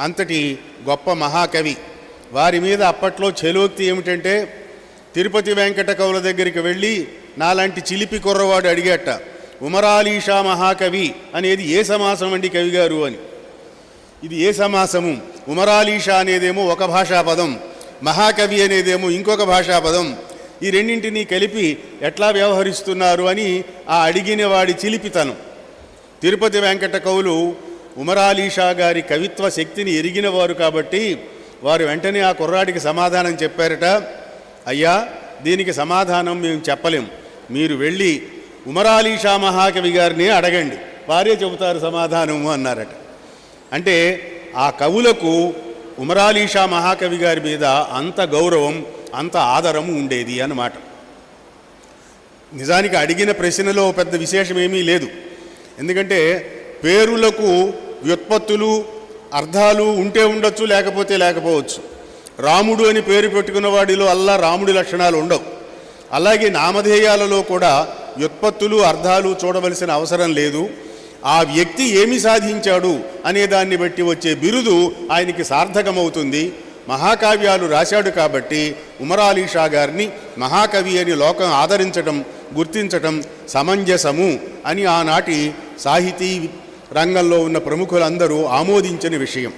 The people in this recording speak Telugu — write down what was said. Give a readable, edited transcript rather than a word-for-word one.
అంతటి గొప్ప మహాకవి. వారి మీద అప్పట్లో ఛలోక్తి ఏమిటంటే, తిరుపతి వెంకట కవుల దగ్గరికి వెళ్ళి నాలాంటి చిలిపి కుర్రవాడు అడిగేట, ఉమరాలీషా మహాకవి అనేది ఏ సమాసం అండి కవి గారు అని. ఇది ఏ సమాసము? ఉమరాలీషా అనేదేమో ఒక భాషాపదం, మహాకవి అనేదేమో ఇంకొక భాషాపదం. ఈ రెండింటినీ కలిపి ఎట్లా వ్యవహరిస్తున్నారు అని ఆ అడిగిన వాడి చిలిపితనం. తిరుపతి వెంకట కవులు ఉమరాలీషా గారి కవిత్వ శక్తిని ఎరిగినవారు కాబట్టి వారు వెంటనే ఆ కుర్రాడికి సమాధానం చెప్పారట, అయ్యా దీనికి సమాధానం మేము చెప్పలేం, మీరు వెళ్ళి ఉమరాలీషా మహాకవి గారిని అడగండి, వారే చెబుతారు సమాధానము అన్నారట. అంటే ఆ కవులకు ఉమరాలీషా మహాకవి గారి మీద అంత గౌరవం, అంత ఆదరము ఉండేది అన్నమాట. నిజానికి అడిగిన ప్రశ్నలో పెద్ద విశేషమేమీ లేదు. ఎందుకంటే పేరులకు వ్యుత్పత్తులు అర్థాలు ఉంటే ఉండొచ్చు, లేకపోతే లేకపోవచ్చు. రాముడు అని పేరు పెట్టుకున్న వాడిలో అల్లా రాముడి లక్షణాలు ఉండవు. అలాగే నామధేయాలలో కూడా వ్యుత్పత్తులు అర్థాలు చూడవలసిన అవసరం లేదు. ఆ వ్యక్తి ఏమి సాధించాడు అనే దాన్ని బట్టి వచ్చే బిరుదు ఆయనకి సార్థకమవుతుంది. మహాకావ్యాలు రాశాడు కాబట్టి ఉమరాలీషా గారిని మహాకవి అని లోకం ఆదరించటం, గుర్తించటం సమంజసము అని ఆనాటి సాహితీ రంగంలో ఉన్న ప్రముఖులందరూ ఆమోదించిన విషయం.